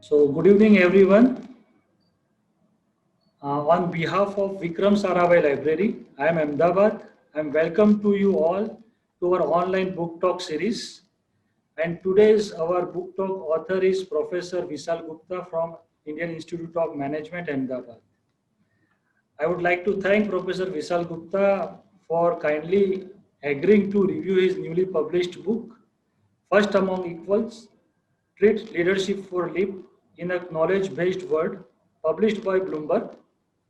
So, good evening, everyone. On behalf of Vikram Sarabhai Library, I am Ahmedabad. I am welcome to you all to our online book talk series. And today's our book talk author is Professor Vishal Gupta from Indian Institute of Management, Ahmedabad. I would like to thank Professor Vishal Gupta for kindly agreeing to review his newly published book, First Among Equals, Treat Leadership for Live in a Knowledge-Based World, published by Bloomberg.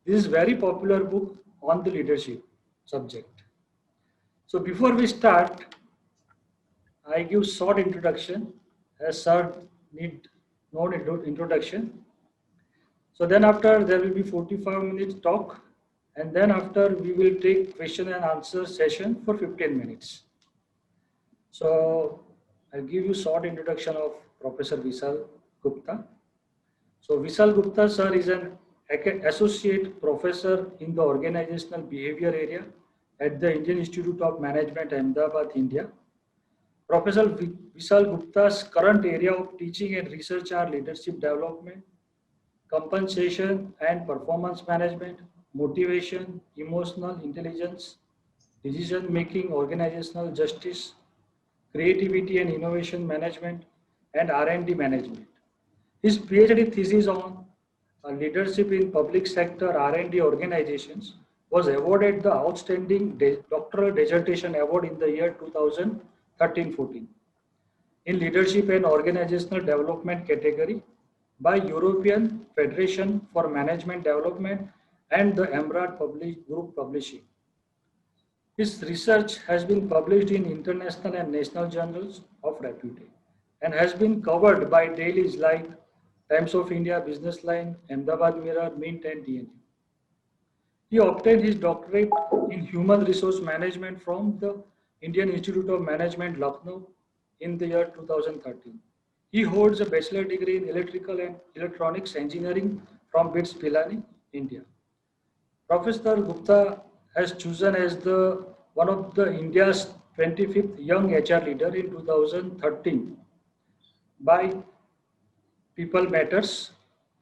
This is very popular book on the leadership subject. So before we start, I give short introduction as sir need no introduction. So then after there will be 45 minutes talk and then after we will take question and answer session for 15 minutes. So I'll give you short introduction of Professor Vishal Gupta. So Vishal Gupta sir is an associate professor in the organizational behavior area at the Indian Institute of Management, Ahmedabad, India. Professor Vishal Gupta's current area of teaching and research are leadership development, compensation and performance management, motivation, emotional intelligence, decision making, organizational justice, creativity and innovation management, and R&D management. His PhD thesis on leadership in public sector R&D organizations was awarded the Outstanding Doctoral Dissertation Award in the year 2013-14 in Leadership and Organizational Development category by European Federation for Management Development and the Emerald Group Publishing. His research has been published in international and national journals of repute and has been covered by dailies like Times of India, Business Line, Ahmedabad Mirror, Mint and DNU. He obtained his doctorate in Human Resource Management from the Indian Institute of Management, Lucknow in the year 2013. He holds a bachelor degree in Electrical and Electronics Engineering from BITS Pilani, India. Professor Gupta has chosen as the one of the India's 25th Young HR Leader in 2013 by People Matters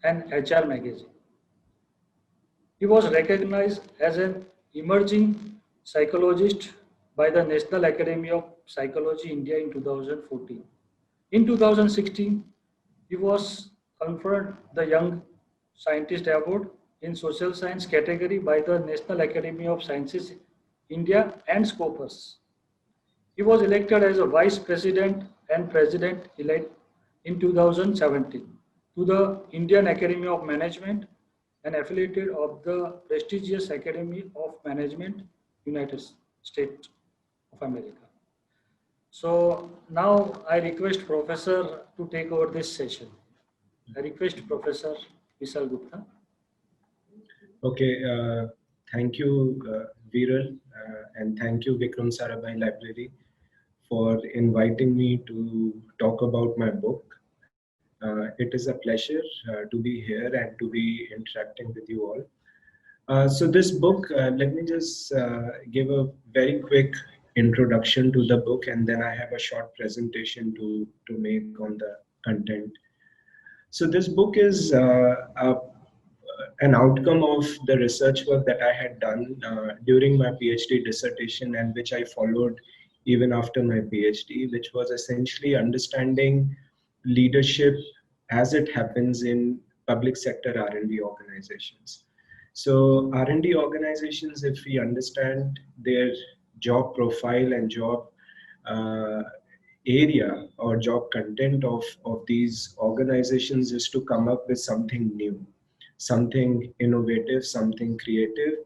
and HR Magazine. He was recognized as an emerging psychologist by the National Academy of Psychology India in 2014. In 2016, he was conferred the Young Scientist Award in Social Science category by the National Academy of Sciences India and Scopus. He was elected as a Vice President and President-elect in 2017 to the Indian Academy of Management, an affiliate of the prestigious Academy of Management, United States of America. So now I request Professor to take over this session. I request Professor Vishal Gupta. Okay, thank you, Viral, and thank you, Vikram Sarabhai Library, for inviting me to talk about my book. It is a pleasure to be here and to be interacting with you all. So this book, let me just give a very quick introduction to the book, and then I have a short presentation to make on the content. So this book is an outcome of the research work that I had done during my PhD dissertation and which I followed even after my PhD, which was essentially understanding leadership as it happens in public sector R&D organizations. So R&D organizations, if we understand their job profile and job area or job content of these organizations is to come up with something new, something innovative, something creative.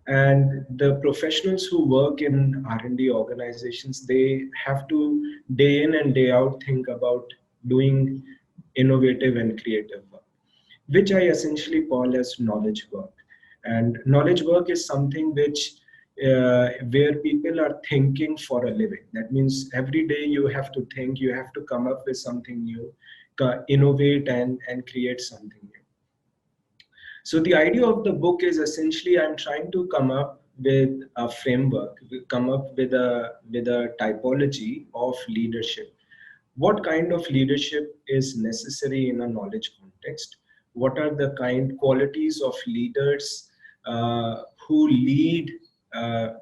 And the professionals who work in R&D organizations, they have to day in and day out think about doing innovative and creative work, which I essentially call as knowledge work. And knowledge work is something which where people are thinking for a living. That means every day you have to think, you have to come up with something new, innovate and create something new. So the idea of the book is essentially I'm trying to come up with a framework, come up with a typology of leadership. What kind of leadership is necessary in a knowledge context? context. What are the kind qualities of leaders who lead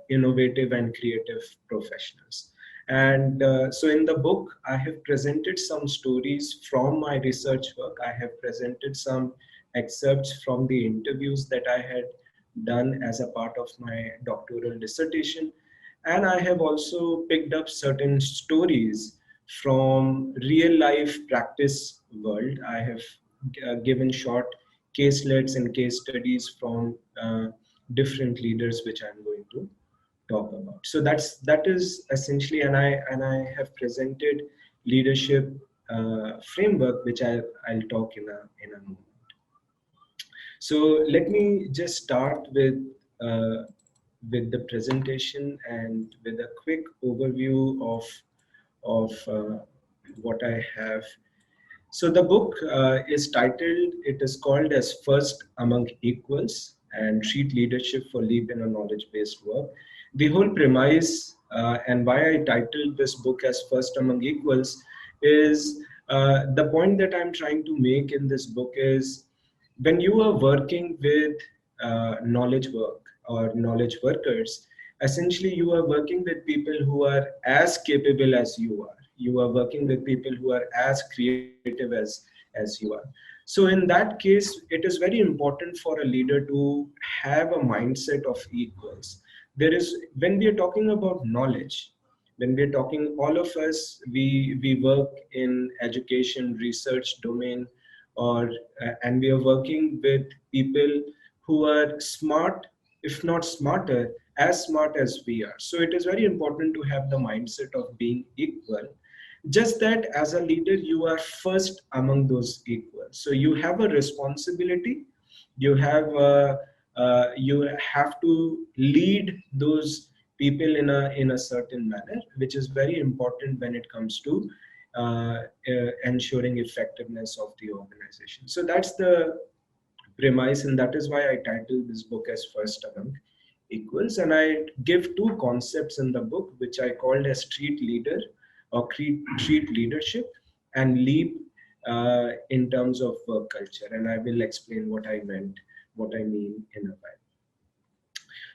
innovative and creative professionals? And so in the book, I have presented some stories from my research work. I have presented some excerpts from the interviews that I had done as a part of my doctoral dissertation. And I have also picked up certain stories from real life practice world. I have given short caselets and case studies from different leaders, which I'm going to talk about. So that is essentially, and I have presented leadership framework, which I'll talk in a moment. So let me just start with the presentation and with a quick overview of what I have. So the book is titled, it is called as First Among Equals and Treat Leadership for Leap in a Knowledge-Based Work. The whole premise and why I titled this book as First Among Equals is the point that I'm trying to make in this book is when you are working with knowledge work or knowledge workers, essentially you are working with people who are as capable as you are. You are working with people who are as creative as you are. So in that case, it is very important for a leader to have a mindset of equals. There is, when we are talking about knowledge, when we're talking, all of us, we work in education, research domain, or and we are working with people who are smart, if not smarter, as smart as we are. So it is very important to have the mindset of being equal. Just that as a leader, you are first among those equals. So you have a responsibility. You have you have to lead those people in a certain manner, which is very important when it comes to ensuring effectiveness of the organization. So that's the premise, and that is why I titled this book as First Among Equals. And I give two concepts in the book, which I called as treat leader or treat leadership and leap in terms of work culture. And I will explain what I mean in a while.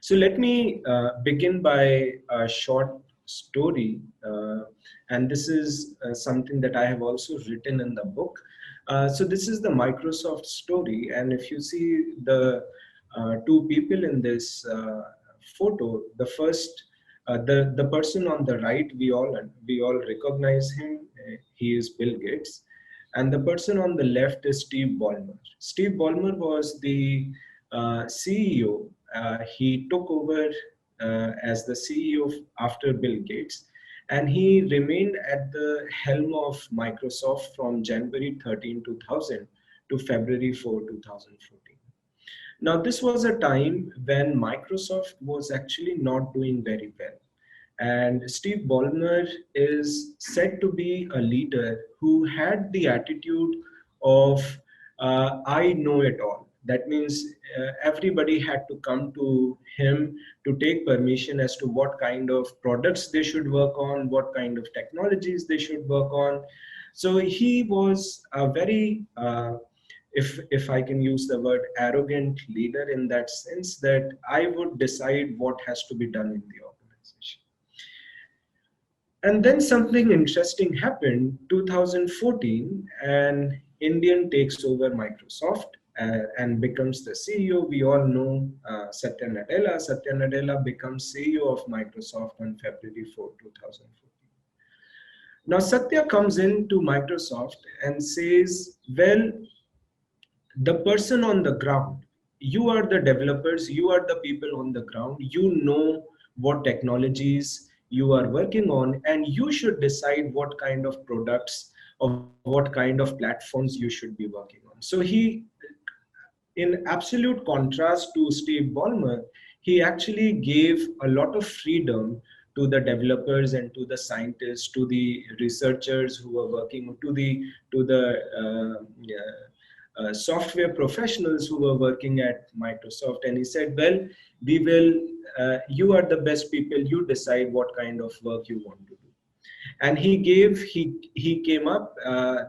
So let me begin by a short story, and this is something that I have also written in the book. So this is the Microsoft story, and if you see the two people in this photo, the first, the person on the right, we all recognize him. He is Bill Gates, and the person on the left is Steve Ballmer. Steve Ballmer was the CEO. He took over as the CEO after Bill Gates, and he remained at the helm of Microsoft from January 13, 2000 to February 4, 2014. Now, this was a time when Microsoft was actually not doing very well. And Steve Ballmer is said to be a leader who had the attitude of, I know it all. That means everybody had to come to him to take permission as to what kind of products they should work on, what kind of technologies they should work on. So he was a very, if I can use the word, arrogant leader, in that sense that I would decide what has to be done in the organization. And then something interesting happened, 2014, and Indian takes over Microsoft and becomes the CEO. We all know Satya Nadella. Satya Nadella becomes CEO of Microsoft on February 4, 2014. Now Satya comes into Microsoft and says, well, the person on the ground, you are the developers, you are the people on the ground, you know what technologies you are working on, and you should decide what kind of products or what kind of platforms you should be working on. So he, in absolute contrast to Steve Ballmer, he actually gave a lot of freedom to the developers and to the scientists, to the researchers who are working, to the software professionals who were working at Microsoft. And he said, well, we will, you are the best people, you decide what kind of work you want to do. And he came up,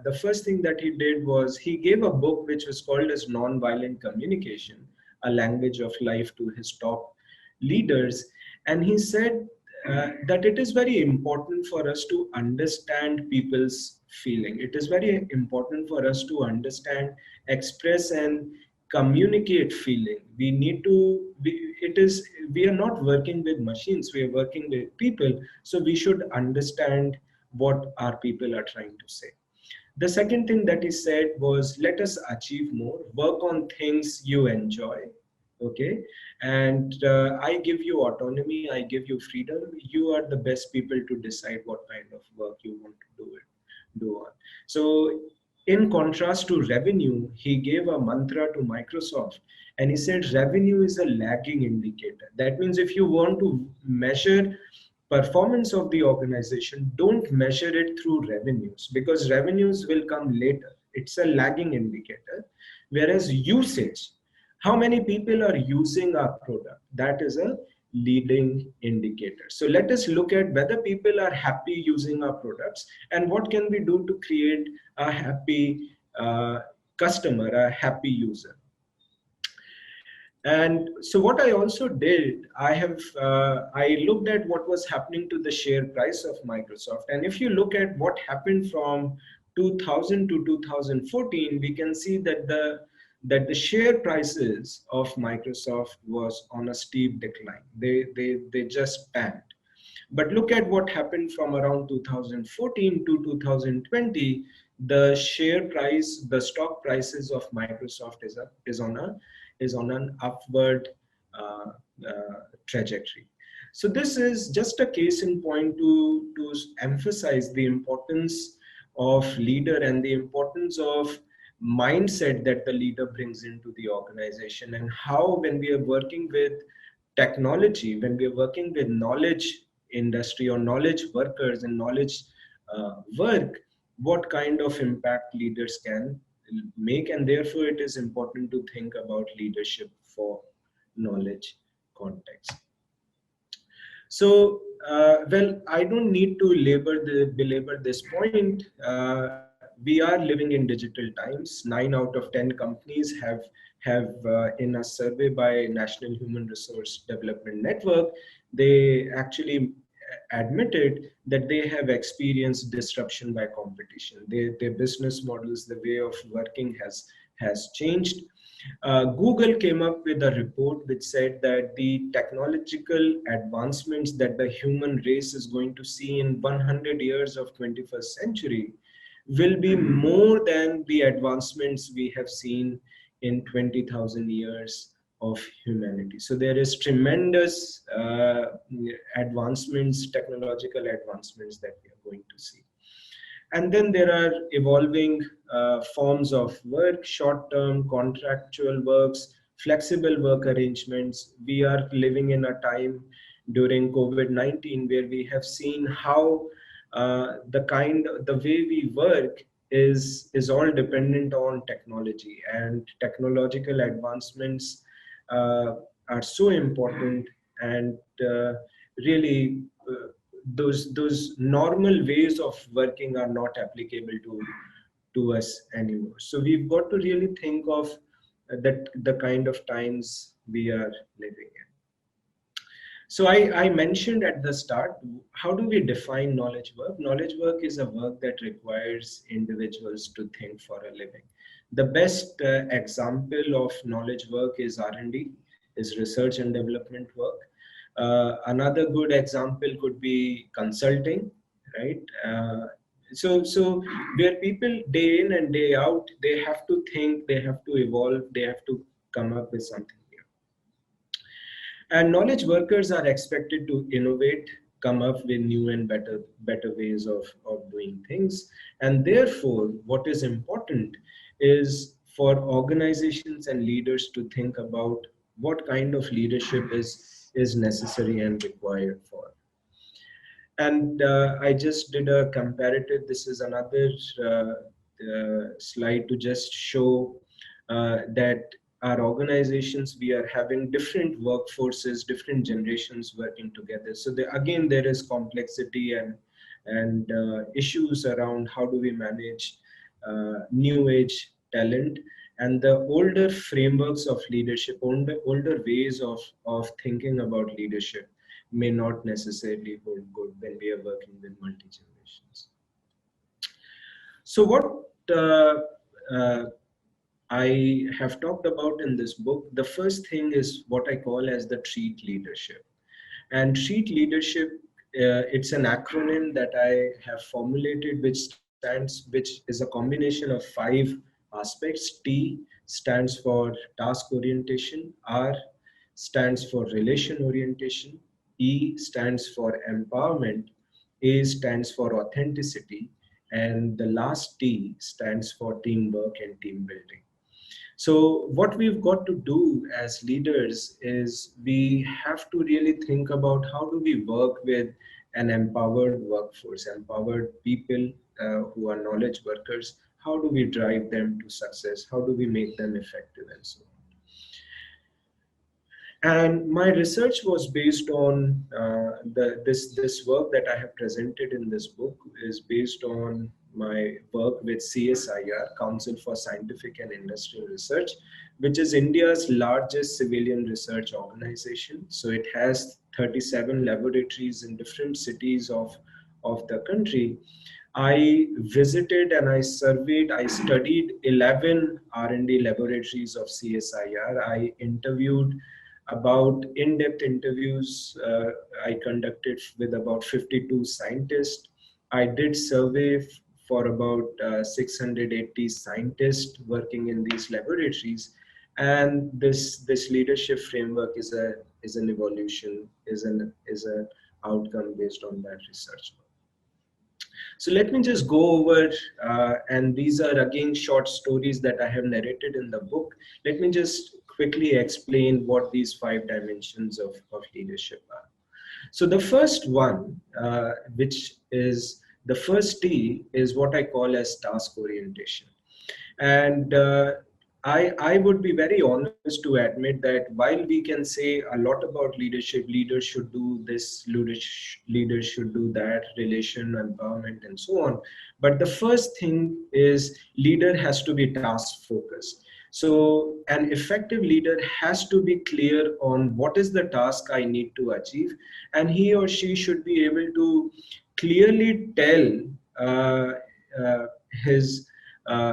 the first thing that he did was he gave a book which was called as Nonviolent Communication, a language of life, to his top leaders. And he said that it is very important for us to understand people's feeling. It is very important for us to understand, express, and communicate feeling. We need to, we are not working with machines, we are working with people. So we should understand what our people are trying to say. The second thing that he said was, let us achieve more, work on things you enjoy. Okay. And I give you autonomy, I give you freedom. You are the best people to decide what kind of work you want to do on. So in contrast to revenue, he gave a mantra to Microsoft, and he said revenue is a lagging indicator. That means if you want to measure performance of the organization, don't measure it through revenues, because revenues will come later. It's a lagging indicator. Whereas usage, how many people are using our product, that is a leading indicator. So let us look at whether people are happy using our products, and what can we do to create a happy customer, a happy user. And so what I also did, I looked at what was happening to the share price of Microsoft. And if you look at what happened from 2000 to 2014, we can see that the share prices of Microsoft was on a steep decline. They just tanked. But look at what happened from around 2014 to 2020. The share price, the stock prices of Microsoft is on an upward uh, trajectory. So this is just a case in point to emphasize the importance of leader and the importance of mindset that the leader brings into the organization, and how when we are working with technology, when we are working with knowledge industry or knowledge workers and knowledge work, what kind of impact leaders can make. And therefore it is important to think about leadership for knowledge context. So well, I don't need to belabor this point. We are living in digital times. 9 out of 10 companies have in a survey by National Human Resource Development Network, they actually admitted that they have experienced disruption by competition. Their business models, the way of working has changed. Google came up with a report which said that the technological advancements that the human race is going to see in 100 years of 21st century will be more than the advancements we have seen in 20,000 years of humanity. So there is tremendous advancements, technological advancements that we are going to see. And then there are evolving forms of work, short-term contractual works, flexible work arrangements. We are living in a time during COVID-19 where we have seen how the way we work is all dependent on technology, and technological advancements uh, are so important. And really those normal ways of working are not applicable to us anymore. So we've got to really think of that the kind of times we are living in. So I mentioned at the start, how do we define knowledge work? Knowledge work is a work that requires individuals to think for a living. The best example of knowledge work is R&D, is research and development work. Another good example could be consulting, right? So where people day in and day out, they have to think, they have to evolve, they have to come up with something new. And knowledge workers are expected to innovate, come up with new and better ways of doing things. And therefore, what is important is for organizations and leaders to think about what kind of leadership is necessary and required for. And I just did a comparative. This is another slide to just show that our organizations, we are having different workforces, different generations working together. So again, there is complexity and issues around how do we manage new age talent, and the older frameworks of leadership, older ways of thinking about leadership may not necessarily hold good when we are working with multi-generations. So what uh, I have talked about in this book, the first thing is what I call as the treat leadership. And treat leadership, it's an acronym that I have formulated, which is a combination of 5 aspects. T stands for task orientation, R stands for relation orientation, E stands for empowerment, A stands for authenticity, and the last T stands for teamwork and team building. So what we've got to do as leaders is we have to really think about how do we work with an empowered workforce, empowered people who are knowledge workers. How do we drive them to success? How do we make them effective and so on? And my research was based on this work that I have presented in this book is based on my work with CSIR, Council for Scientific and Industrial Research, which is India's largest civilian research organization. So it has 37 laboratories in different cities of the country. I visited and I surveyed, I studied 11 R&D laboratories of CSIR. I interviewed about in-depth interviews I conducted with about 52 scientists. I did survey for about 680 scientists working in these laboratories. And this leadership framework is an evolution, is an outcome based on that research. So let me just go over, and these are again short stories that I have narrated in the book. Let me just quickly explain what these 5 dimensions of leadership are. So the first one, which is the first T, is what I call as task orientation. And I would be very honest to admit that while we can say a lot about leadership, leaders should do this, leaders should do that, relation, empowerment, and so on. But the first thing is leader has to be task focused. So an effective leader has to be clear on what is the task I need to achieve, and he or she should be able to clearly tell uh, uh, his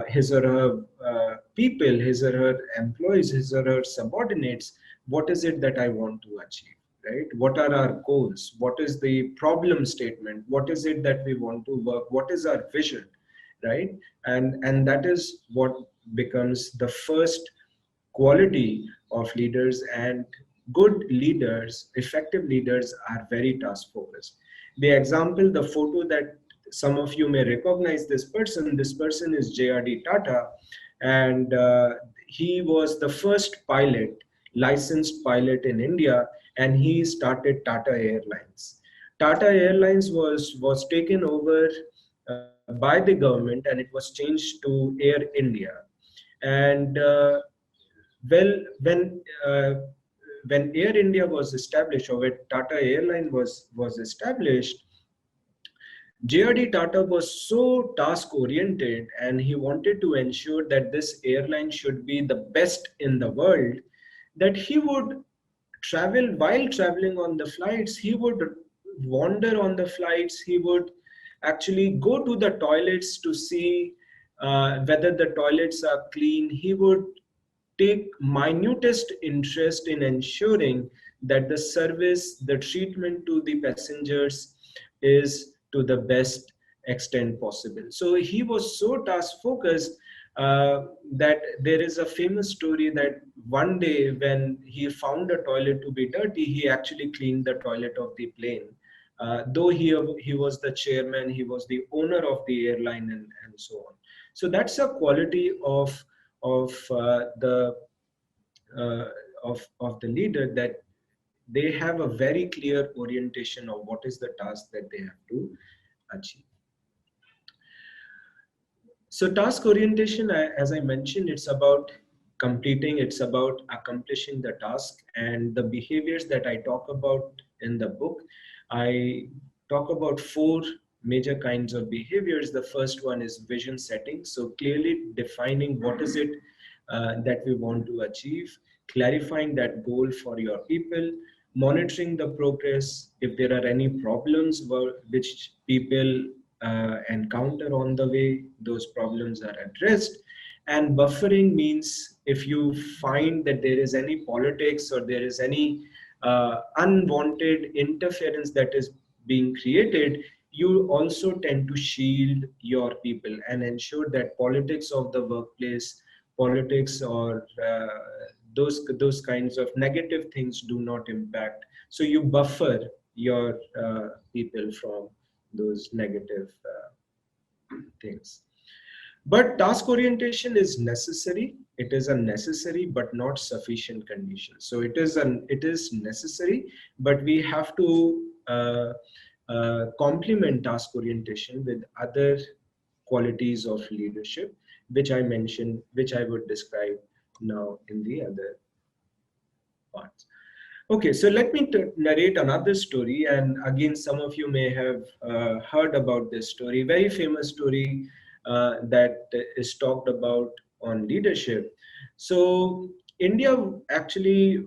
his or her people, his or her employees, his or her subordinates, what is it that I want to achieve, right? What are our goals? What is the problem statement? What is it that we want to work? What is our vision, right? And that is what becomes the first quality of leaders. And good leaders, effective leaders, are very task focused. The example, the photo that some of you may recognize, this person is JRD Tata, and he was the first pilot, licensed pilot in India, and he started Tata Airlines. Tata Airlines was taken over by the government, and it was changed to Air India. And well, uh, when Air India was established, or when Tata Airline was established, JRD Tata was so task oriented, and he wanted to ensure that this airline should be the best in the world, that he would travel, while traveling on the flights, he would wander on the flights, he would actually go to the toilets to see whether the toilets are clean. He would take minutest interest in ensuring that the service, the treatment to the passengers is to the best extent possible. So he was so task focused that there is a famous story that one day when he found a toilet to be dirty, he actually cleaned the toilet of the plane. Though he was the chairman, he was the owner of the airline, and so on. So that's a quality of uh, of the leader, that they have a very clear orientation of what is the task that they have to achieve. So task orientation, as I mentioned, it's about completing, it's about accomplishing the task, and the behaviors that I talk about in the book, I talk about 4 major kinds of behaviors. The first one is vision setting. So clearly defining what is it that we want to achieve, clarifying that goal for your people, monitoring the progress. If there are any problems which people encounter on the way, those problems are addressed. And buffering means if you find that there is any politics or there is any unwanted interference that is being created, you also tend to shield your people and ensure that politics of the workplace, politics or those kinds of negative things do not impact. So you buffer your people from those negative things. But task orientation is necessary. It is a necessary but not sufficient condition. So it is necessary, but we have to complement task orientation with other qualities of leadership, which I mentioned, which I would describe now in the other parts. Okay, so let me narrate another story, and again, some of you may have heard about this story, very famous story that is talked about on leadership. So, India actually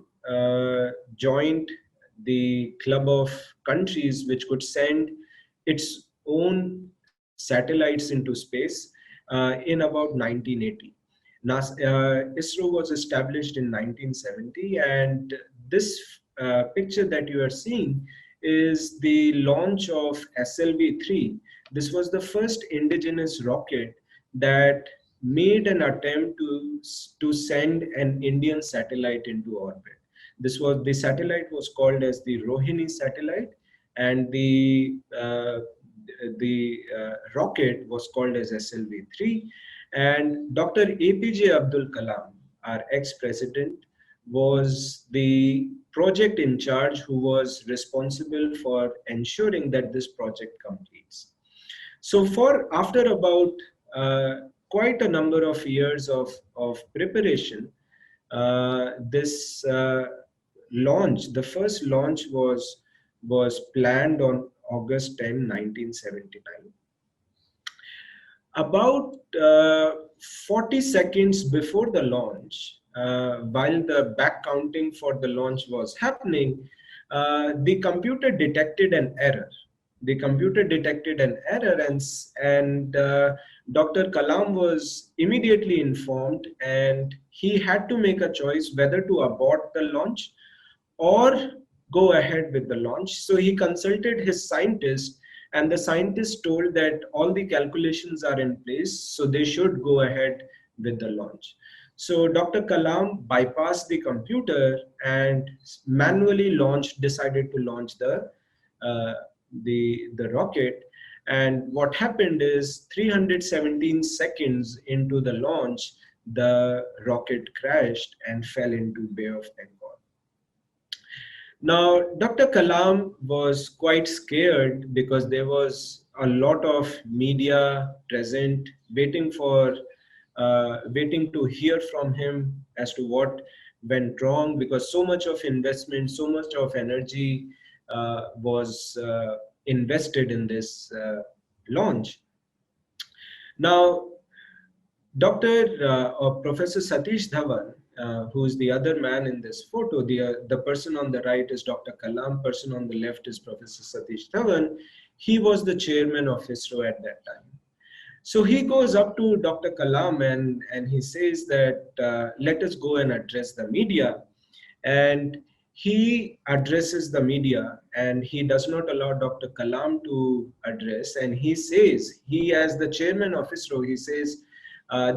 joined the club of countries which could send its own satellites into space in about 1980. ISRO was established in 1970, and this picture that you are seeing is the launch of SLV-3. This was the first indigenous rocket that made an attempt to send an Indian satellite into orbit. The satellite was called as the Rohini satellite, and the rocket was called as SLV-3. And Dr. APJ Abdul Kalam, our ex-president, was the project in charge who was responsible for ensuring that this project completes. So after about quite a number of years of preparation, this launch, the first launch was planned on August 10, 1979. About 40 seconds before the launch, while the back counting for the launch was happening, the computer detected an error. The computer detected an error, and Dr. Kalam was immediately informed, and he had to make a choice whether to abort the launch or go ahead with the launch. So he consulted his scientist, and the scientist told that all the calculations are in place, so they should go ahead with the launch. So Dr. Kalam bypassed the computer and manually decided to launch uh, the rocket. And what happened is 317 seconds into the launch, the rocket crashed and fell into Bay of Bengal. Now, Dr. Kalam was quite scared because there was a lot of media present waiting to hear from him as to what went wrong, because so much of investment, so much of energy was invested in this launch. Now, or Professor Satish Dhawan, who is the other man in this photo, the person on the right is Dr. Kalam, person on the left is Professor Satish Dhawan. He was the chairman of ISRO at that time. So he goes up to Dr. Kalam and he says that let us go and address the media. And he addresses the media, and he does not allow Dr. Kalam to address. And he says, he as the chairman of ISRO, he says,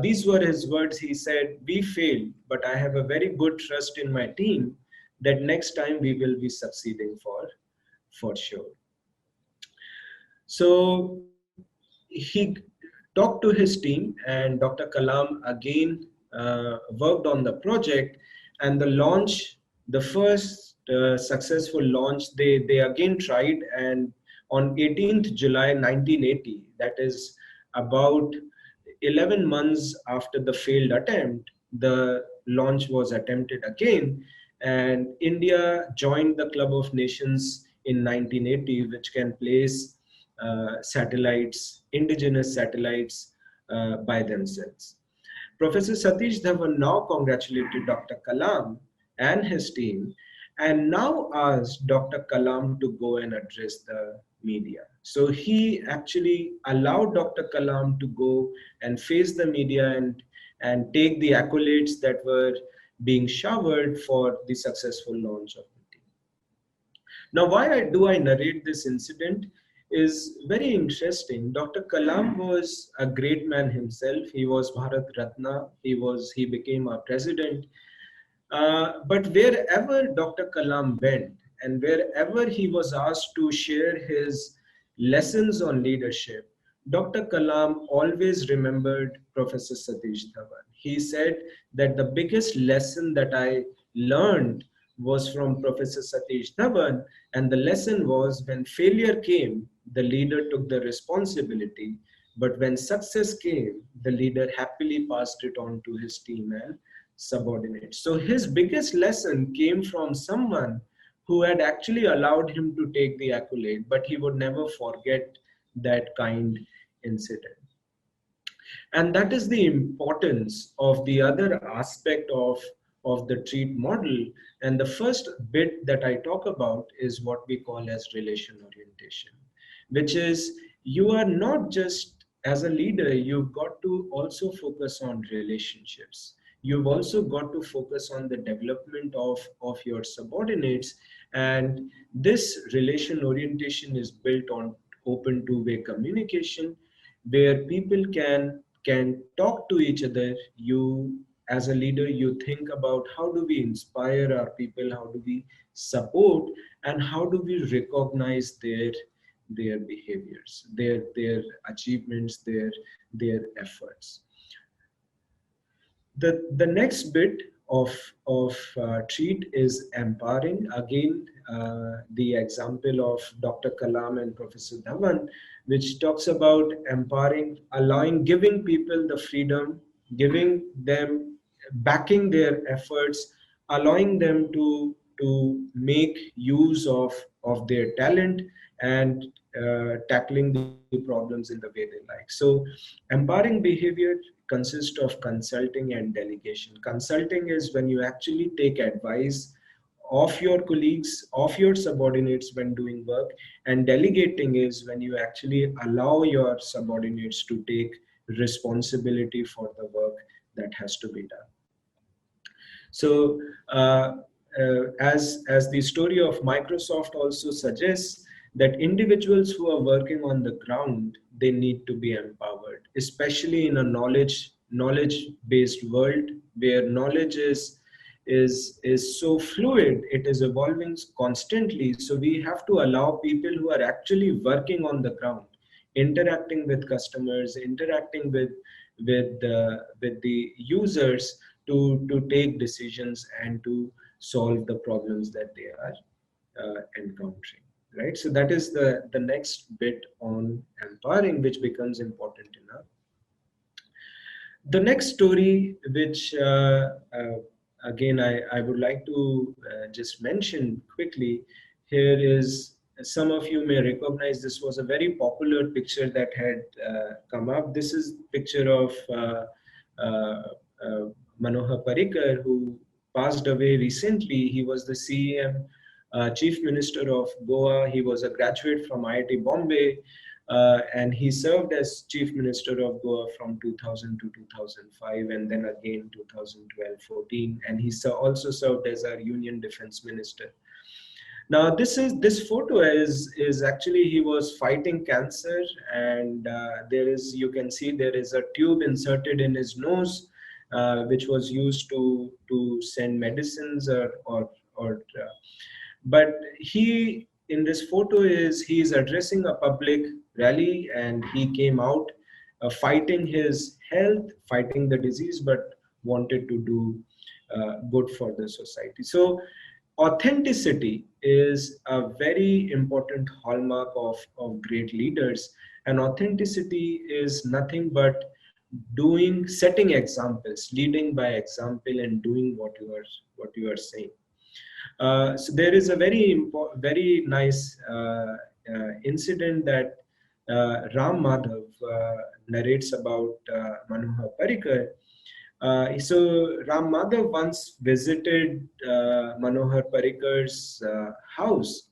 these were his words. He said, "We failed, but I have a very good trust in my team that next time we will be succeeding for sure." So he talked to his team, and Dr. Kalam again worked on the project, and the launch, the first successful launch, they again tried, and on 18th July 1980, that is about 11 months after the failed attempt, the launch was attempted again, and India joined the Club of Nations in 1980, which can place satellites, indigenous satellites by themselves. Professor Satish Dhawan now congratulated Dr. Kalam and his team and now asked Dr. Kalam to go and address the media. So he actually allowed Dr. Kalam to go and face the media and take the accolades that were being showered for the successful launch of the team. Now, do I narrate this incident is very interesting. Dr. Kalam was a great man himself. He was Bharat Ratna. He became our president. But wherever Dr. Kalam went and wherever he was asked to share his lessons on leadership, Dr. Kalam always remembered Professor Satish Dhawan. He said that the biggest lesson that I learned was from Professor Satish Dhawan, and the lesson was when failure came, the leader took the responsibility, but when success came, the leader happily passed it on to his team and subordinates. So his biggest lesson came from someone who had actually allowed him to take the accolade, but he would never forget that kind incident. And that is the importance of the other aspect of the treat model. And the first bit that I talk about is what we call as relation orientation, which is you are not just as a leader, you've got to also focus on relationships. You've also got to focus on the development of your subordinates. And this relation orientation is built on open two-way communication where people can talk to each other. You as a leader, you think about how do we inspire our people, how do we support, and how do we recognize their behaviors, their achievements, their efforts. The next bit of treat is empowering. Again, the example of Dr. Kalam and Professor Dhawan, which talks about empowering, allowing, giving people the freedom, giving them, backing their efforts, allowing them to make use of their talent and tackling the problems in the way they like. So empowering behavior consists of consulting and delegation. Consulting is when you actually take advice of your colleagues, of your subordinates when doing work, and delegating is when you actually allow your subordinates to take responsibility for the work that has to be done. So as the story of Microsoft also suggests, that individuals who are working on the ground, they need to be empowered, especially in a knowledge based world where knowledge is so fluid, it is evolving constantly. So we have to allow people who are actually working on the ground, interacting with customers, interacting with the users, to take decisions and to solve the problems that they are encountering, right? So that is the next bit on empowering, which becomes important enough. The next story, which again I would like to just mention quickly here, is some of you may recognize this was a very popular picture that had come up. This is picture of uh, uh, Manohar Parrikar, who passed away recently. He was the CM, Chief Minister of Goa. He was a graduate from IIT Bombay. And he served as Chief Minister of Goa from 2000 to 2005, and then again 2012-14, and he also served as our Union Defense Minister. Now this photo is actually, he was fighting cancer, and you can see there is a tube inserted in his nose, which was used to send medicines but he, in this photo, he is addressing a public rally, and he came out fighting his health, fighting the disease, but wanted to do good for the society. So authenticity is a very important hallmark of great leaders, and authenticity is nothing but setting examples, leading by example, and doing what you are saying. So there is a very nice incident that Ram Madhav narrates about Manohar Parrikar. So Ram Madhav once visited Manohar Parrikar's house,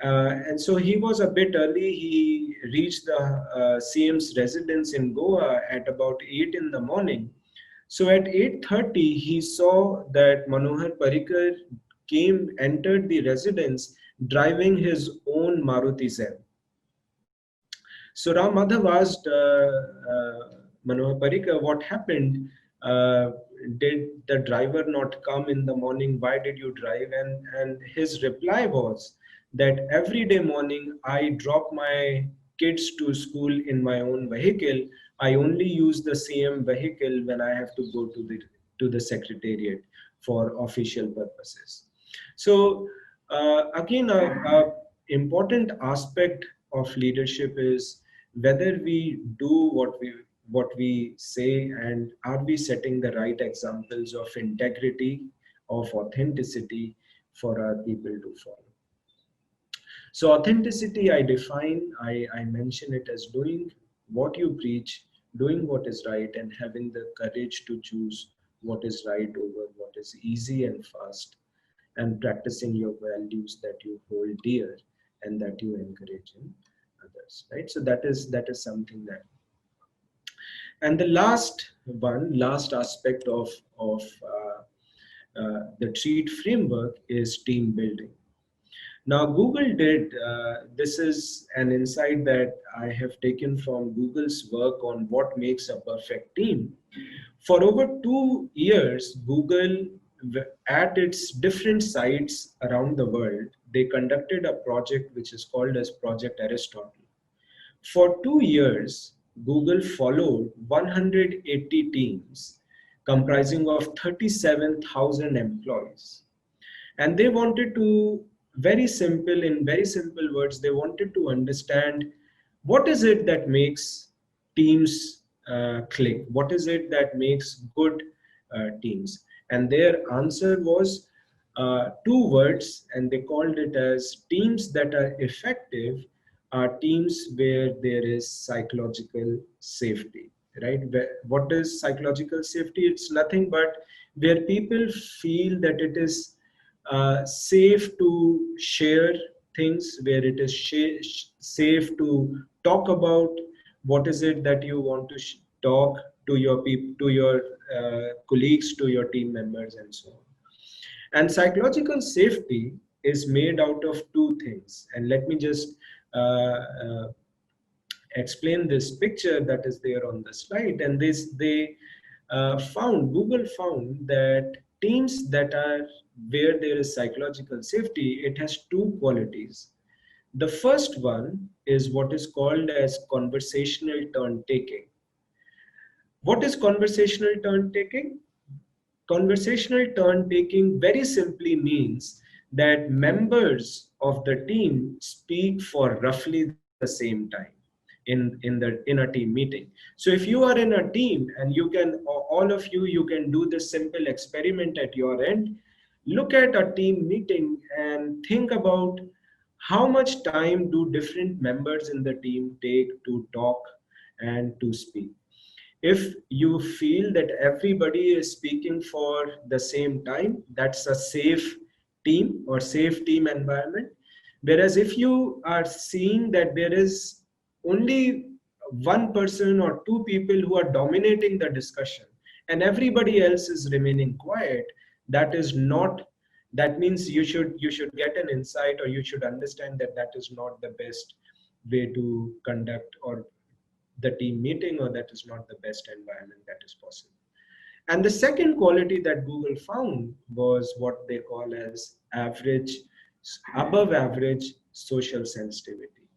and so he was a bit early. He reached the CM's residence in Goa at about 8 in the morning. So at 8:30, he saw that Manohar Parrikar entered the residence driving his own Maruti Zen. So Ram Madhav asked Manohar Parrikar what happened. Uh, did the driver not come in the morning? Why did you drive? And his reply was that every day morning I drop my kids to school in my own vehicle. I only use the same vehicle when I have to go to the secretariat for official purposes. So again, a important aspect of leadership is whether we do what we say, and are we setting the right examples of integrity, of authenticity for our people to follow. So authenticity, I define, I mention it as doing what you preach, doing what is right, and having the courage to choose what is right over what is easy and fast, and practicing your values that you hold dear and that you encourage in others, right? So that is something that. And the last aspect of the treat framework is team building. Now, Google did, this is an insight that I have taken from Google's work on what makes a perfect team. For over 2 years, Google, at its different sites around the world, they conducted a project which is called as Project Aristotle. For 2 years, Google followed 180 teams comprising of 37,000 employees. And they wanted to, in very simple words, they wanted to understand what is it that makes teams click? What is it that makes good teams? And their answer was two words, and they called it as teams that are effective are teams where there is psychological safety, right? What is psychological safety? It's nothing but where people feel that it is safe to share things, where it is safe to talk about what is it that you want to talk to your people, to your colleagues, to your team members, and so on. And psychological safety is made out of two things. And let me just explain this picture that is there on the slide. And Google found that teams that are where there is psychological safety, it has two qualities. The first one is what is called as conversational turn taking. What is conversational turn taking? Conversational turn taking very simply means that members of the team speak for roughly the same time in a team meeting. So if you are in a team, and you can, all of you can do this simple experiment at your end. Look at a team meeting and think about how much time do different members in the team take to talk and to speak. If you feel that everybody is speaking for the same time, that's a safe team or safe team environment. Whereas if you are seeing that there is only one person or two people who are dominating the discussion and everybody else is remaining quiet, that is not, that means you should get an insight, or you should understand that that is not the best way to conduct or the team meeting, or that is not the best environment that is possible. And the second quality that Google found was what they call as above average social sensitivity.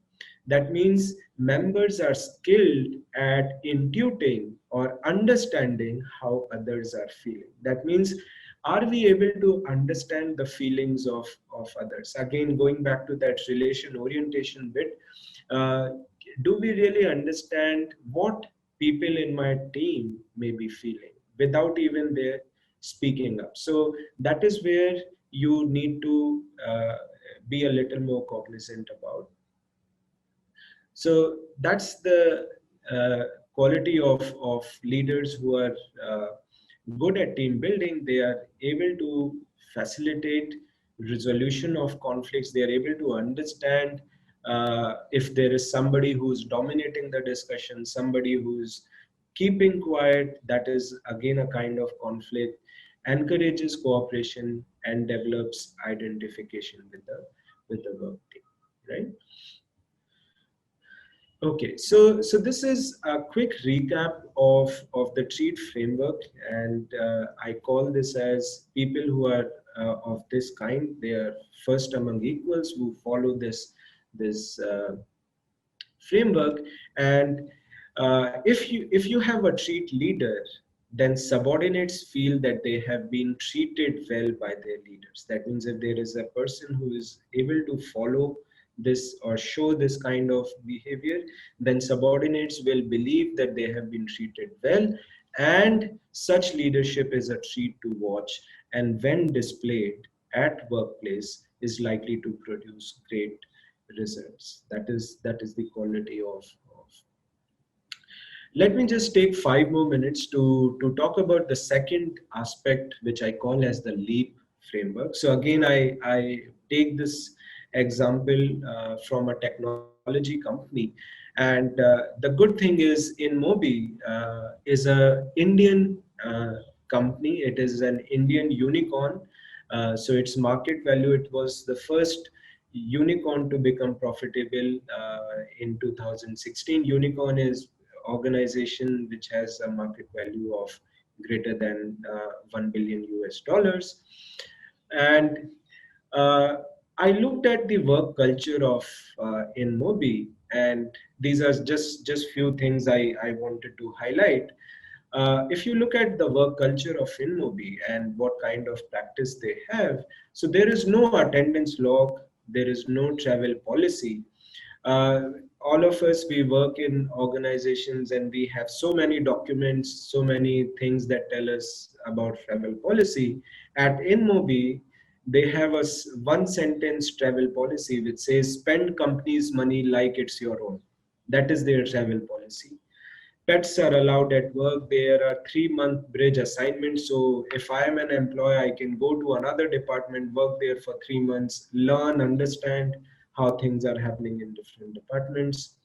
That means members are skilled at intuiting or understanding how others are feeling. That means, are we able to understand the feelings of others? Again, going back to that relation orientation bit, uh, do we really understand what people in my team may be feeling without even their speaking up? So that is where you need to be a little more cognizant about. So that's the quality of leaders who are good at team building. They are able to facilitate resolution of conflicts. They are able to understand if there is somebody who's dominating the discussion, somebody who's keeping quiet, that is again a kind of conflict, encourages cooperation and develops identification with the work team, right? Okay, so this is a quick recap of the TREAT framework, and I call this as people who are of this kind. They are first among equals who follow this framework. And if you have a TREAT leader, then subordinates feel that they have been treated well by their leaders. That means if there is a person who is able to follow this or show this kind of behavior, then subordinates will believe that they have been treated well, and such leadership is a treat to watch, and when displayed at workplace is likely to produce great results. That is the quality of. Let me just take 5 more minutes to talk about the second aspect, which I call as the LEAP framework. So again, I take this example from a technology company. And the good thing is InMobi is a Indian company. It is an Indian unicorn. So its market value, it was the first unicorn to become profitable in 2016. Unicorn is organization which has a market value of greater than 1 billion US dollars. And uh, I looked at the work culture of InMobi, and these are just few things I wanted to highlight. If you look at the work culture of InMobi and what kind of practice they have, so there is no attendance log, there is no travel policy. Uh, all of us, we work in organizations and we have so many documents, so many things that tell us about travel policy. At InMobi, they have a one sentence travel policy which says spend company's money like it's your own. That is their travel policy. Pets are allowed at work. There are 3-month bridge assignments. So if I am an employee, I can go to another department, work there for 3 months, learn, understand how things are happening in different departments.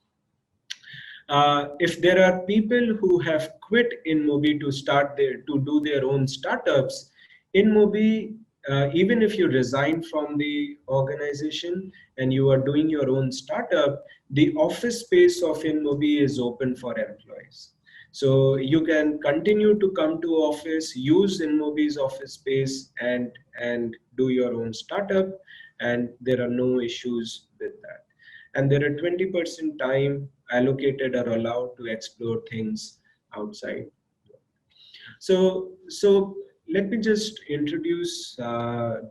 If there are people who have quit InMobi to do their own startups, InMobi, even if you resign from the organization and you are doing your own startup, the office space of InMobi is open for employees. So you can continue to come to office, use InMobi's office space, and do your own startup, and there are no issues with that. And there are 20% time allocated or allowed to explore things outside. So let me just introduce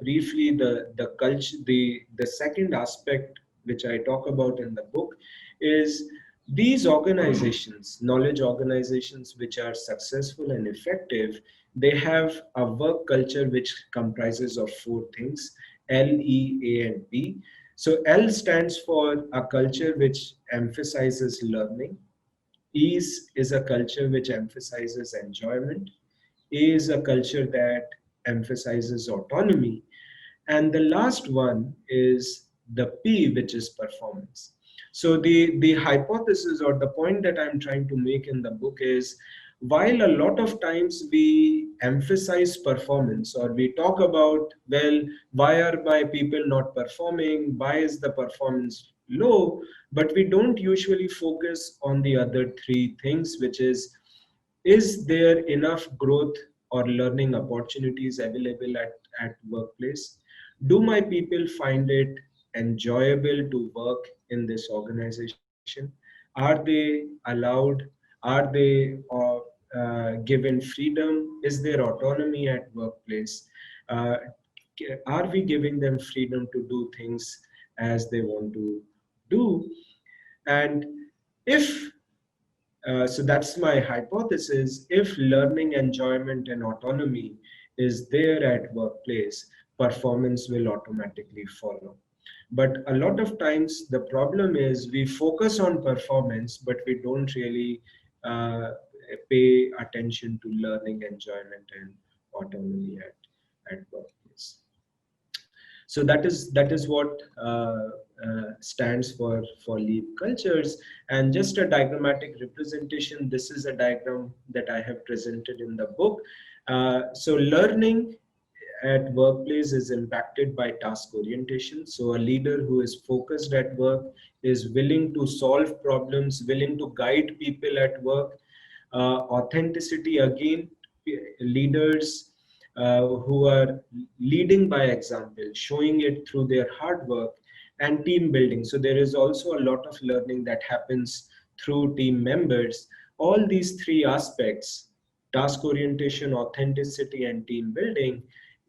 briefly the culture. The second aspect which I talk about in the book is these organizations, knowledge organizations which are successful and effective, they have a work culture which comprises of 4 things: L, E, A, and B. So L stands for a culture which emphasizes learning. E is a culture which emphasizes enjoyment. A is a culture that emphasizes autonomy. And the last one is the P, which is performance. So the hypothesis or the point that I'm trying to make in the book is, while a lot of times we emphasize performance or we talk about, well, why are my people not performing? Why is the performance low? But we don't usually focus on the other 3 things, which is there enough growth or learning opportunities available at workplace? Do my people find it enjoyable to work in this organization? Are they allowed? Are they given freedom? Is there autonomy at workplace? Uh, are we giving them freedom to do things as they want to do? And if so that's my hypothesis. If learning, enjoyment, and autonomy is there at workplace, performance will automatically follow. But a lot of times the problem is we focus on performance, but we don't really uh, pay attention to learning, enjoyment, and autonomy at workplace. So that is what stands for leap cultures. And just a diagrammatic representation, this is a diagram that I have presented in the book. So learning at workplace is impacted by task orientation. So a leader who is focused at work is willing to solve problems, willing to guide people at work. Authenticity, again, leaders who are leading by example, showing it through their hard work. And team building. So there is also a lot of learning that happens through team members. All these three aspects, task orientation, authenticity, and team building,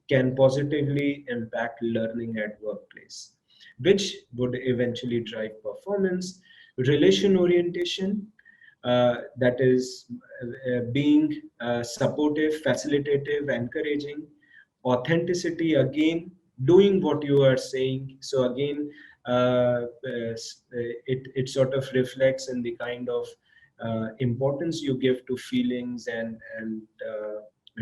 can positively impact learning at workplace, which would eventually drive performance. Relation orientation, that is being supportive, facilitative, encouraging. Authenticity, again, doing what you are saying. So again, it sort of reflects in the kind of importance you give to feelings and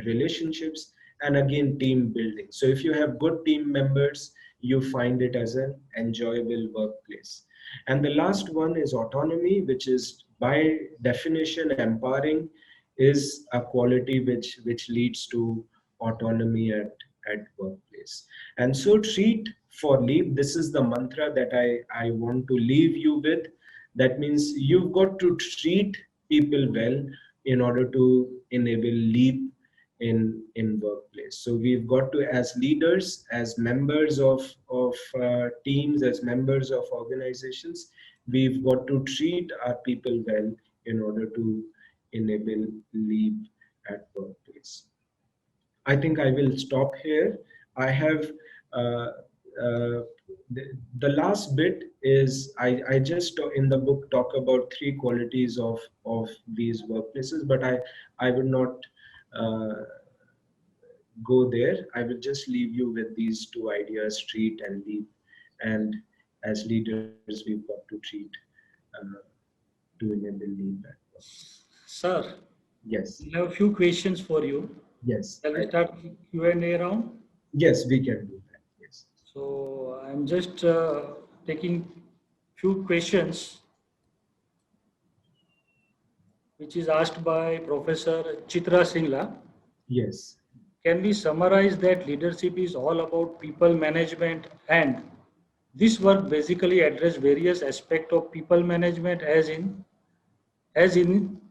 relationships. And again, team building. So if you have good team members, you find it as an enjoyable workplace. And the last one is autonomy, which is by definition empowering, is a quality which leads to autonomy at workplace. And so treat for leave, this is the mantra that I want to leave you with. That means you've got to treat people well in order to enable leap in workplace. So we've got to, as leaders, as members of teams, as members of organizations, we've got to treat our people well in order to enable leap at workplace. I think I will stop here. I have uh, uh, the last bit is I just in the book talk about three qualities of these workplaces, but I would not uh, go there. I will just leave you with these two ideas: treat and lead. And as leaders, we've got to treat uh, to enable lead at workplace. Sir, Yes, we have a few questions for you. yes, Shall we start Q&A round? yes, we can do that. Yes. So I'm just taking few questions which is asked by Professor Chitra Singla. Yes. Can we summarize that leadership is all about people management, and this work basically address various aspects of people management as in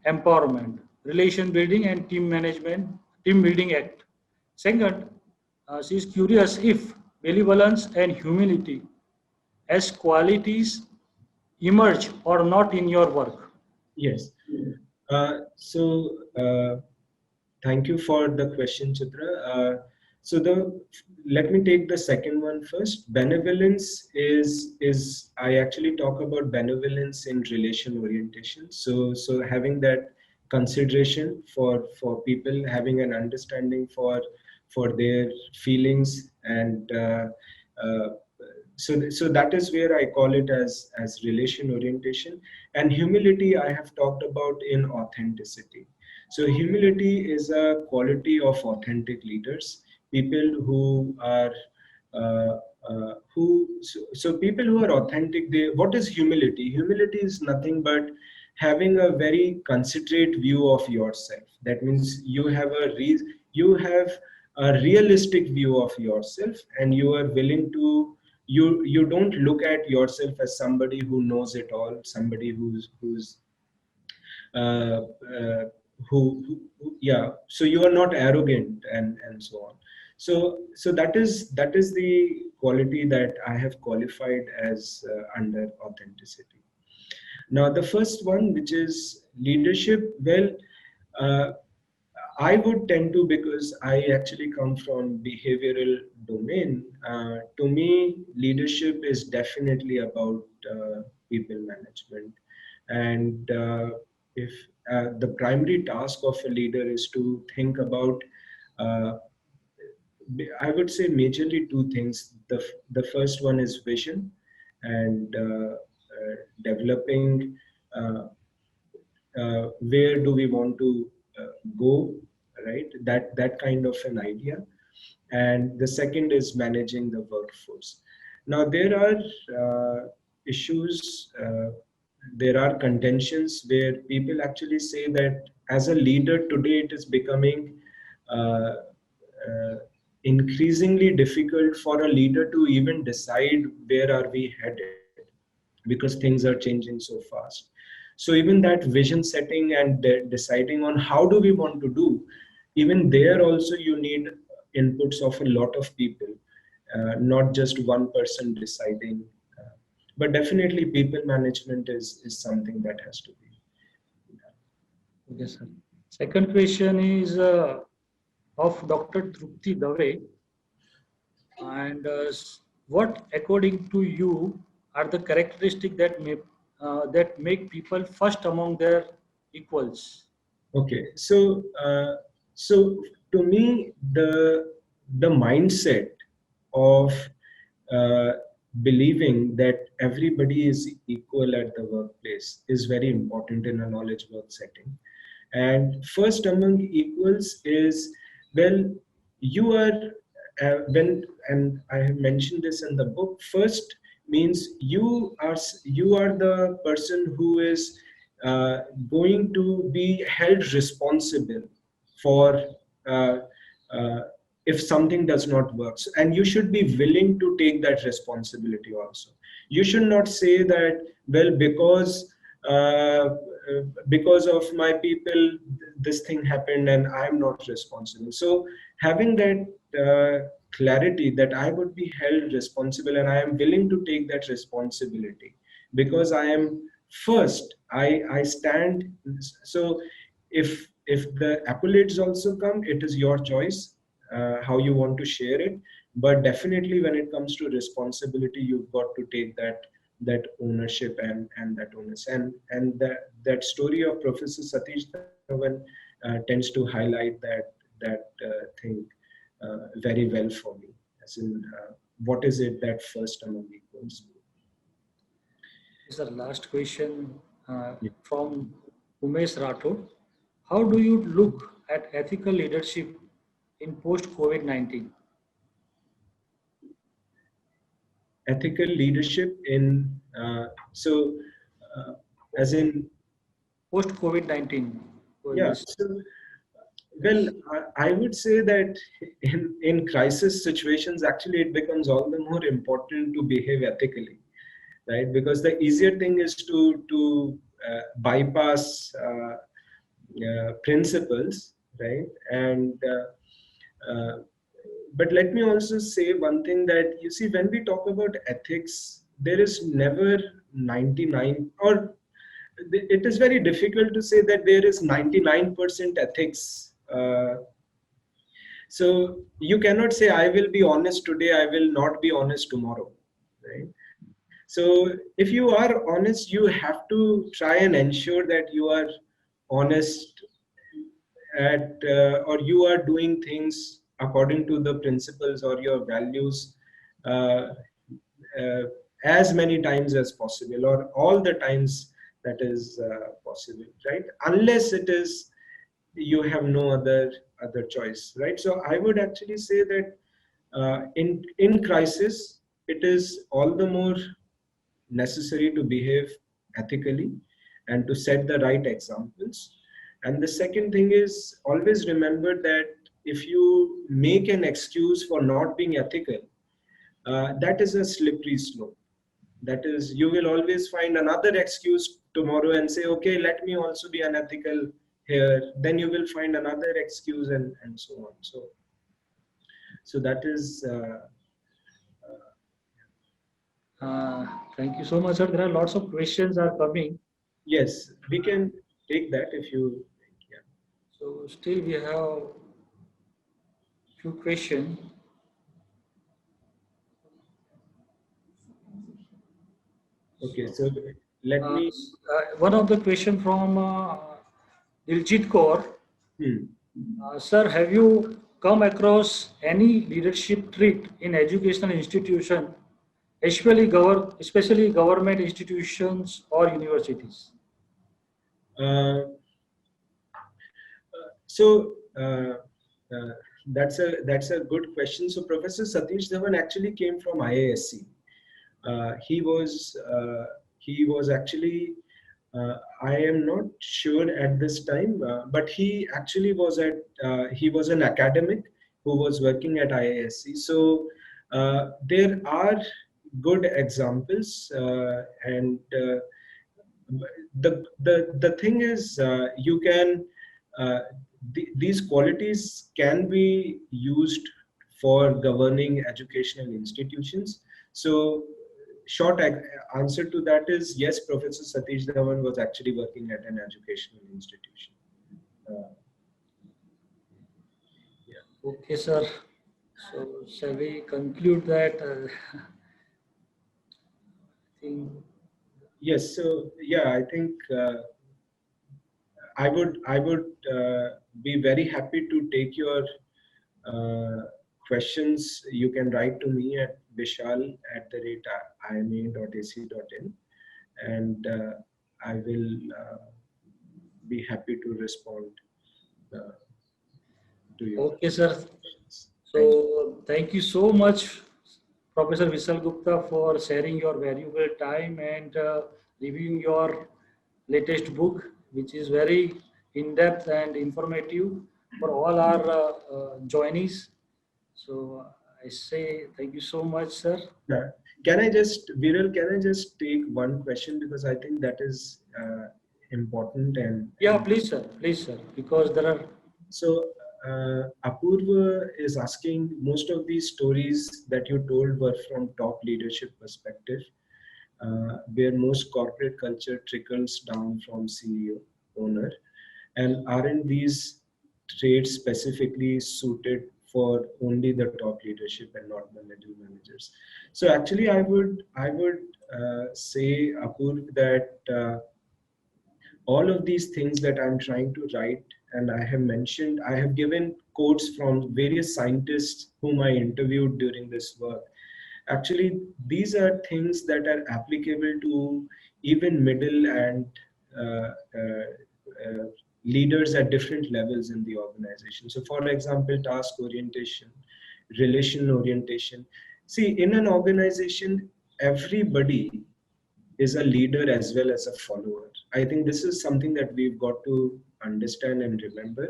empowerment, relation building, and team management, team building act. Second, she is curious if benevolence and humility as qualities emerge or not in your work. Yes. So thank you for the question, Chitra. So the let me take the second one first. Benevolence is I actually talk about benevolence in relation orientation. So having that consideration for people, having an understanding for their feelings, and uh, so that is where I call it as relation orientation. And humility I have talked about in authenticity. So humility is a quality of authentic leaders, people who are people who are authentic. They, what is humility? Humility is nothing but having a very considerate view of yourself. That means you have a realistic view of yourself, and you are willing to, you don't look at yourself as somebody who knows it all, somebody who's uh, uh, yeah, so you are not arrogant and so on. So that is the quality that I have qualified as under authenticity. Now the first one, which is leadership, well, uh, I would tend to, because I actually come from behavioral domain. To me, leadership is definitely about people management, and if the primary task of a leader is to think about uh, I would say majorly two things. The first one is vision and developing where do we want to go, right? That kind of an idea. And the second is managing the workforce. Now there are issues, there are contentions where people actually say that as a leader today it is becoming uh, uh, increasingly difficult for a leader to even decide where are we headed because things are changing so fast. So even that vision setting and deciding on how do we want to do, even there also you need inputs of a lot of people, not just one person deciding. uh, but definitely people management is something that has to be done. Okay, sir. Second question is of Dr. Trupti Dave. And what, according to you, are the characteristics that make people first among their equals? Okay, so to me, the mindset of uh, believing that everybody is equal at the workplace is very important in a knowledge work setting. And first among equals is, well, you are when, and I have mentioned this in the book. First means you are the person who is uh, going to be held responsible for uh, uh, if something does not work. And you should be willing to take that responsibility also. You should not say that, well, because of my people this thing happened and I'm not responsible. So having that clarity that I would be held responsible and I am willing to take that responsibility because I am first, I stand. So if the accolades also come, it is your choice how you want to share it. But definitely when it comes to responsibility, you've got to take that ownership and that onus. And that story of Professor Satish Dhawan tends to highlight that thing very well for me, as in what is it that first among equals. This is the last question Yeah. from Umesh Rathod. How do you look at ethical leadership in post COVID 19? Ethical leadership in uh, as in, Post COVID 19. yeah, so well, I would say that in crisis situations, actually, it becomes all the more important to behave ethically, right? Because the easier thing is to bypass principles, right? And but let me also say one thing, that you see, when we talk about ethics, there is never 99, or it is very difficult to say that there is 99% ethics. So you cannot say I will be honest today, I will not be honest tomorrow, right? So if you are honest, you have to try and ensure that you are honest or you are doing things according to the principles or your values uh, uh, as many times as possible, or all the times that is possible, right? Unless it is you have no other choice, right? So I would actually say that in crisis, it is all the more necessary to behave ethically and to set the right examples. And the second thing is, always remember that if you make an excuse for not being ethical, that is a slippery slope. That is, you will always find another excuse tomorrow and say, okay, let me also be unethical here. Then you will find another excuse, and so on. So that is, Uh, Thank you so much, sir. There are lots of questions are coming. yes, we can take that if you, yeah. So still we have few questions. Okay, So so let me, one of the question from Diljit Kaur. hmm. Sir, have you come across any leadership trait in educational institution, especially government institutions or universities? Uh, so that's a good question. So Professor Satish Dhawan actually came from IISc. He was actually I am not sure at this time, but he was an academic who was working at IISc. So there are good examples, and the thing is, you can these qualities can be used for governing educational institutions. So short answer to that is yes, Professor Satish Dhawan was actually working at an educational institution. uh, yeah. Okay, sir. So shall we conclude that? I think Yes, so yeah, I think I would be very happy to take your uh, questions. You can write to me at vishal@ima.ac.in, and I will be happy to respond uh, to your okay, sir. questions. Thank you. So thank you so much, Professor Vishal Gupta, for sharing your valuable time and reviewing your latest book, which is very in-depth and informative for all our joinees. So I say thank you so much, sir. Yeah. Can I just, Viral, can I just take one question because I think that is important Yeah, and please, sir, because there are. so Apurva is asking, most of these stories that you told were from top leadership perspective, where most corporate culture trickles down from CEO, owner, and aren't these traits specifically suited for only the top leadership and not the middle managers? So actually, I would say, Apurva, that all of these things that I'm trying to write, and I have mentioned, I have given quotes from various scientists whom I interviewed during this work. Actually, these are things that are applicable to even middle and uh, uh, uh, leaders at different levels in the organization. So, for example, task orientation, relation orientation. See, in an organization, everybody is a leader as well as a follower. I think this is something that we've got to understand and remember.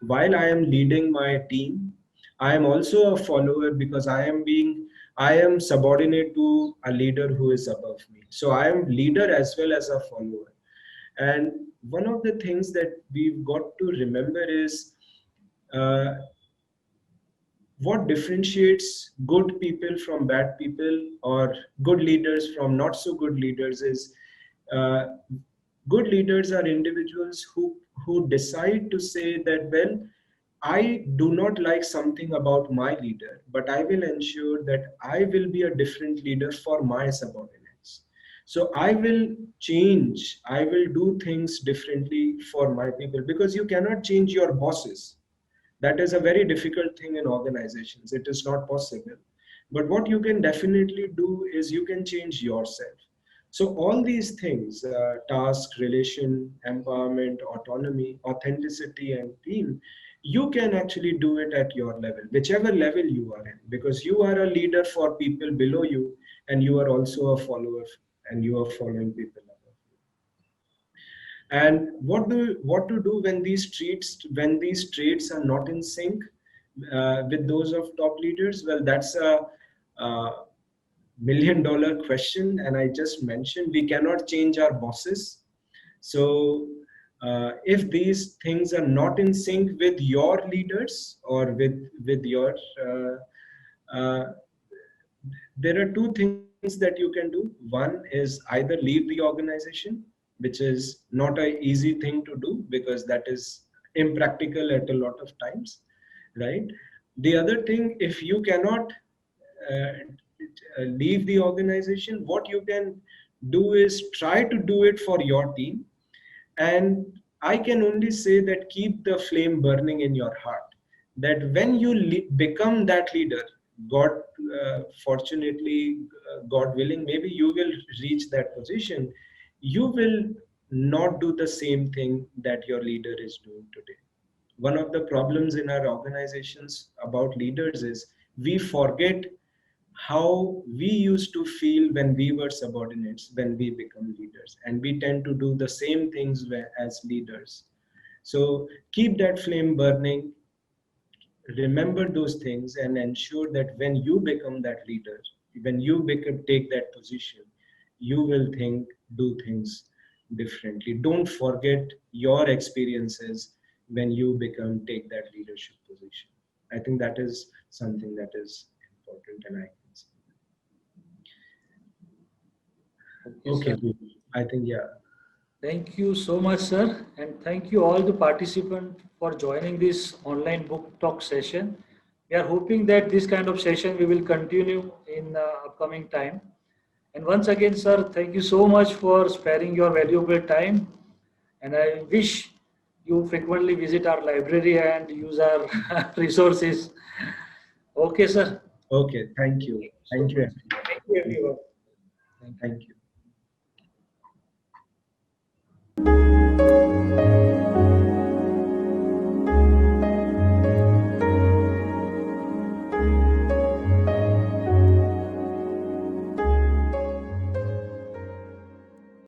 While I am leading my team, I am also a follower because I am subordinate to a leader who is above me. So I am leader as well as a follower. And one of the things that we've got to remember is uh, what differentiates good people from bad people or good leaders from not so good leaders is uh, good leaders are individuals who decide to say that, well, I do not like something about my leader, but I will ensure that I will be a different leader for my subordinates. So I will change, I will do things differently for my people, because you cannot change your bosses. That is a very difficult thing in organizations. It is not possible. But what you can definitely do is you can change yourself. So all these things, task, relation, empowerment, autonomy, authenticity, and team, you can actually do it at your level, whichever level you are in, because you are a leader for people below you, and you are also a follower, and you are following people above. And what to do when these traits are not in sync with those of top leaders? Well, that's a $1 million question, and I just mentioned we cannot change our bosses. So if these things are not in sync with your leaders or with your uh, there are two things that you can do. One is either leave the organization, which is not a easy thing to do because that is impractical at a lot of times, right? The other thing, if you cannot uh, leave the organization, what you can do is try to do it for your team. And I can only say that keep the flame burning in your heart, that when you become that leader, god fortunately, god willing, maybe you will reach that position, you will not do the same thing that your leader is doing today. One of the problems in our organizations about leaders is we forget how we used to feel when we were subordinates, when we become leaders, and we tend to do the same things as leaders. So keep that flame burning, remember those things, and ensure that when you become that leader, when you take that position, you will do things differently. Don't forget your experiences when you take that leadership position. I think that is something that is important, and I can say. Okay, Okay, sir. I think, yeah. Thank you so much, sir. And thank you all the participants for joining this online book talk session. We are hoping that this kind of session we will continue in upcoming time. And once again, sir, thank you so much for sparing your valuable time. And I wish you frequently visit our library and use our resources. Okay, sir. Okay, thank you. Thank you so Thank you, much. everyone. Thank you, Thank you. everyone. Thank you. Thank you.